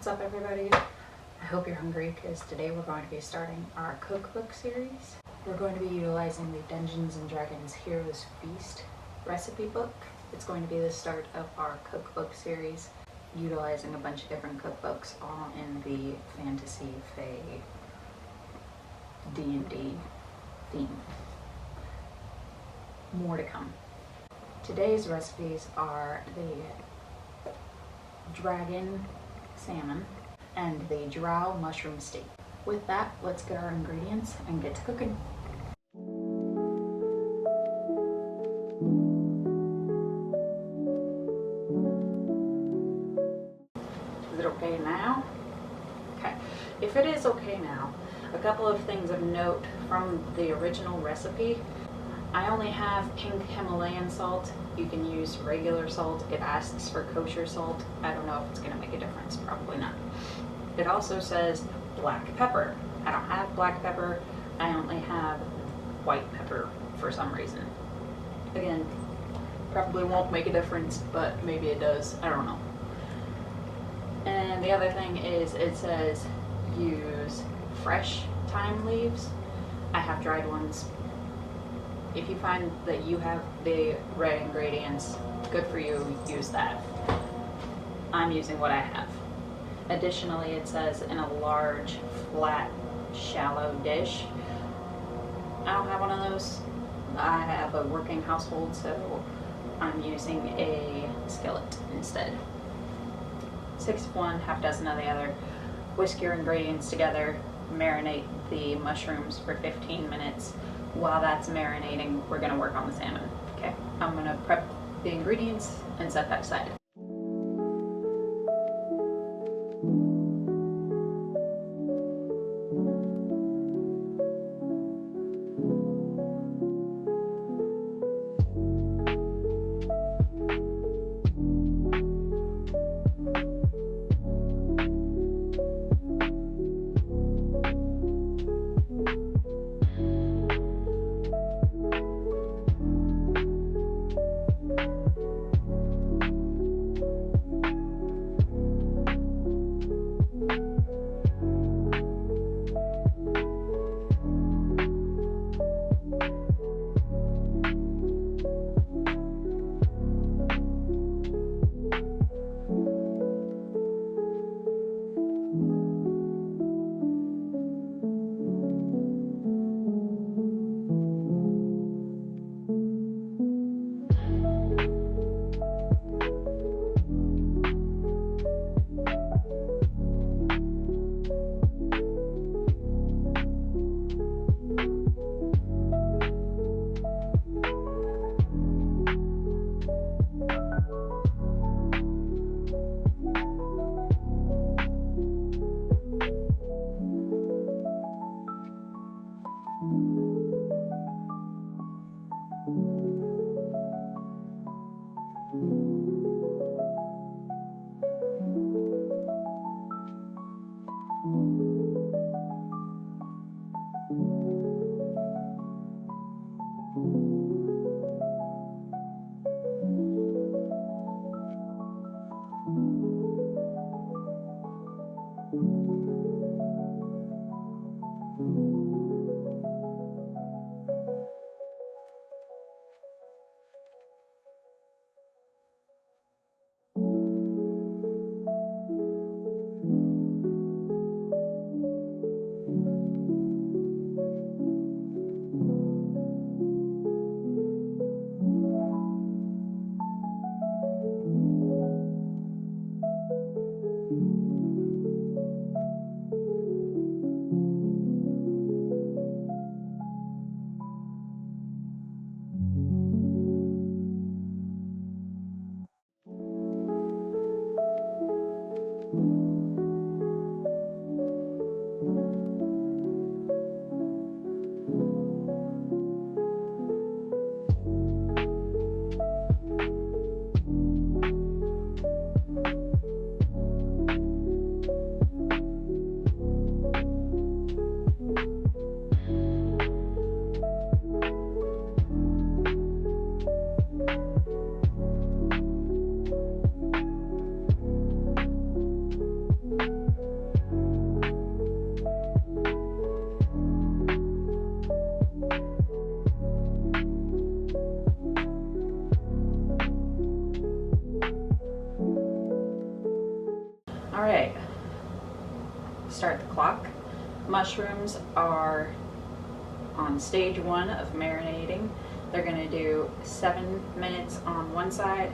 What's up, everybody? I hope you're hungry because today we're going to be starting our cookbook series. We're going to be utilizing the Dungeons & Dragons Heroes Feast recipe book. It's going to be the start of our cookbook series, utilizing a bunch of different cookbooks all in the fantasy, fae, D&D theme. More to come. Today's recipes are the dragon salmon and the drow mushroom steak. With that, let's get our ingredients and get to cooking. Is it okay now? Okay. If it is okay now, a couple of things of note from the original recipe. I only have pink Himalayan salt. You can use regular salt. It asks for kosher salt. I don't know if it's gonna make a difference, probably not. It also says black pepper. I don't have black pepper. I only have white pepper for some reason. Again, probably won't make a difference, but maybe it does. I don't know. And the other thing is it says use fresh thyme leaves. I have dried ones. If you find that you have the right ingredients, good for you, use that. I'm using what I have. Additionally, it says in a large, flat, shallow dish. I don't have one of those. I have a working household, so I'm using a skillet instead. 6 of one, half dozen of the other. Whisk your ingredients together, marinate the mushrooms for 15 minutes. While that's marinating, we're gonna work on the salmon, okay? I'm gonna prep the ingredients and set that aside. o'clock. Mushrooms are on stage 1 of marinating. They're going to do 7 minutes on one side,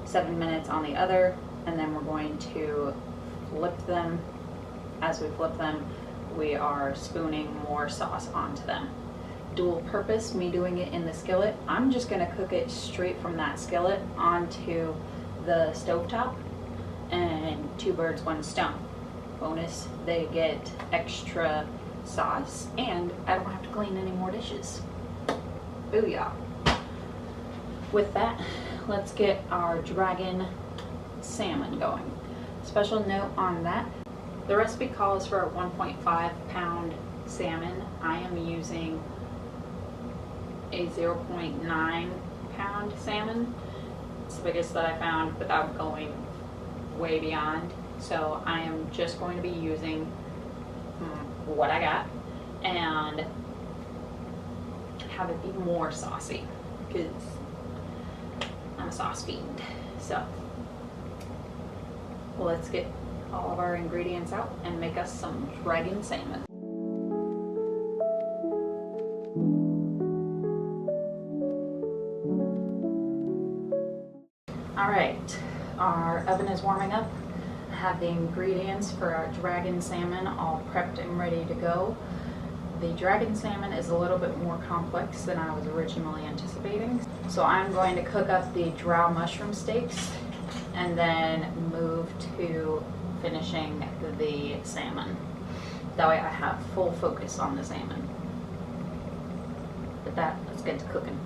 7 minutes on the other, and then we're going to flip them. As we flip them, we are spooning more sauce onto them. Dual purpose, me doing it in the skillet. I'm just going to cook it straight from that skillet onto the stovetop, and 2 birds, 1 stone. Bonus, they get extra sauce and I don't have to clean any more dishes. Booyah. With that, let's get our dragon salmon going. Special note on that, the recipe calls for a 1.5 pound salmon. I am using a 0.9 pound salmon. It's the biggest that I found without going way beyond. So I am just going to be using what I got and have it be more saucy because I'm a sauce fiend. So let's get all of our ingredients out and make us some dragon salmon. All right, our oven is warming up. I have the ingredients for our dragon salmon all prepped and ready to go. The dragon salmon is a little bit more complex than I was originally anticipating. So I'm going to cook up the Drow mushroom steaks and then move to finishing the salmon. That way I have full focus on the salmon. With that, let's get to cooking.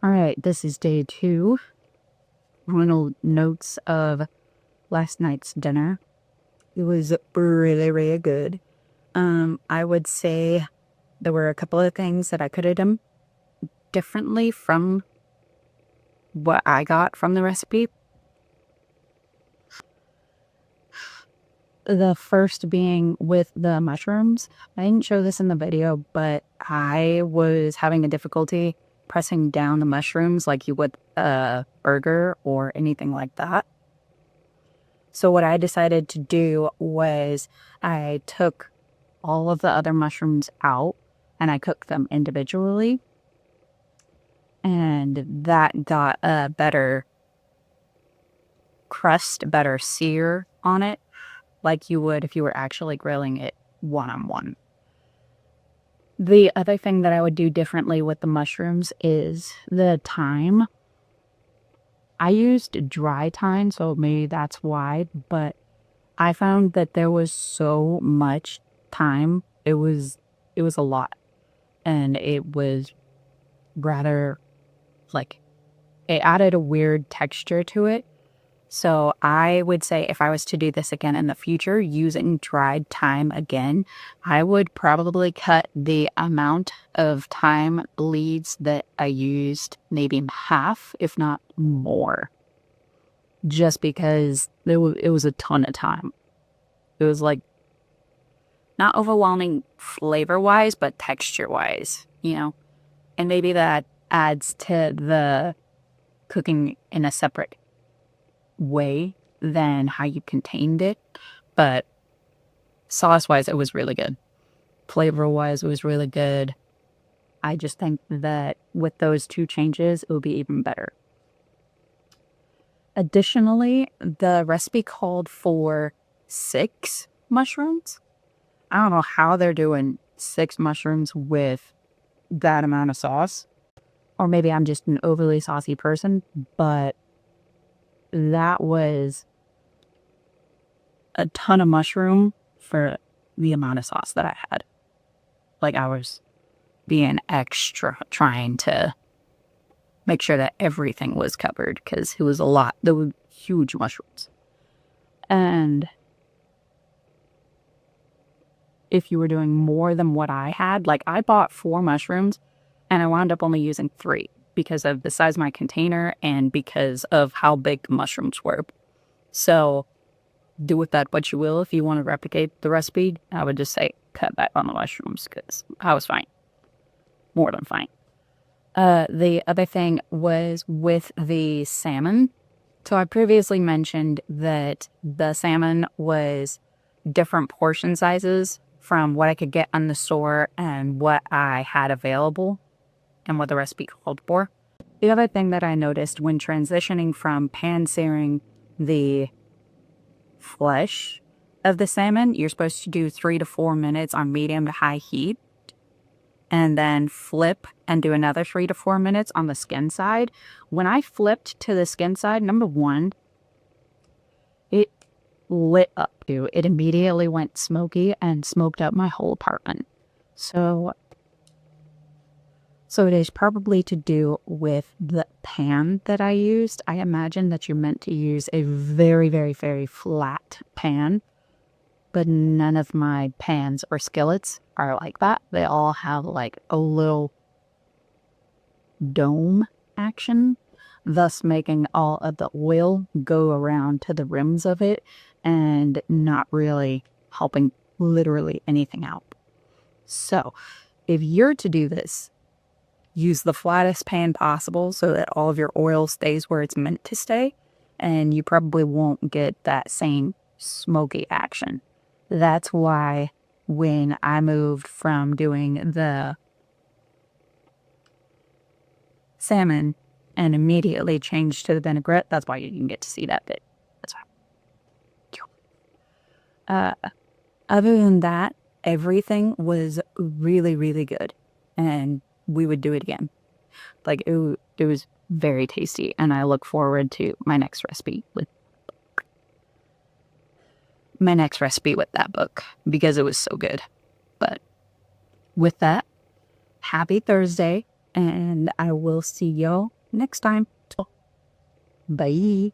All right, this is day 2. Final notes of last night's dinner. It was really, really good. I would say there were a couple of things that I could have done differently from what I got from the recipe. The first being with the mushrooms. I didn't show this in the video, but I was having a difficulty pressing down the mushrooms like you would a burger or anything like that. So what I decided to do was I took all of the other mushrooms out and I cooked them individually. And that got a better crust, better sear on it, like you would if you were actually grilling it one-on-one. The other thing that I would do differently with the mushrooms is the thyme. I used dry thyme, so maybe that's why, but I found that there was so much thyme. It was a lot. And it was rather, like, it added a weird texture to it. So I would say if I was to do this again in the future, using dried thyme again, I would probably cut the amount of thyme leaves that I used maybe in half, if not more. Just because it was a ton of thyme. It was like not overwhelming flavor-wise, but texture-wise, you know? And maybe that adds to the cooking in a separate way than how you contained it, but sauce wise it was really good. Flavor wise it was really good. I just think that with those 2 changes it would be even better. Additionally, the recipe called for 6 mushrooms. I don't know how they're doing 6 mushrooms with that amount of sauce, or maybe I'm just an overly saucy person, but that was a ton of mushroom for the amount of sauce that I had. Like, I was being extra trying to make sure that everything was covered because it was a lot. There were huge mushrooms. And if you were doing more than what I had, like I bought 4 mushrooms and I wound up only using 3 because of the size of my container and because of how big the mushrooms were. So do with that what you will. If you want to replicate the recipe, I would just say cut back on the mushrooms because I was fine. More than fine. The other thing was with the salmon. So I previously mentioned that the salmon was different portion sizes from what I could get on the store and what I had available and what the recipe called for. The other thing that I noticed when transitioning from pan-searing the flesh of the salmon, you're supposed to do 3 to 4 minutes on medium to high heat, and then flip and do another 3 to 4 minutes on the skin side. When I flipped to the skin side, number one, it lit up too. It immediately went smoky and smoked up my whole apartment. So it is probably to do with the pan that I used. I imagine that you're meant to use a very, very, very flat pan, but none of my pans or skillets are like that. They all have like a little dome action, thus making all of the oil go around to the rims of it and not really helping literally anything out. So if you're to do this, use the flattest pan possible so that all of your oil stays where it's meant to stay, and you probably won't get that same smoky action. That's why when I moved from doing the salmon and immediately changed to the vinaigrette, that's why you didn't get to see that bit. That's why. Other than that, everything was really, really good, and we would do it again. Like, it was very tasty, and I look forward to my next recipe with that book because it was so good. But with that, happy Thursday. and I will see y'all next time. Bye.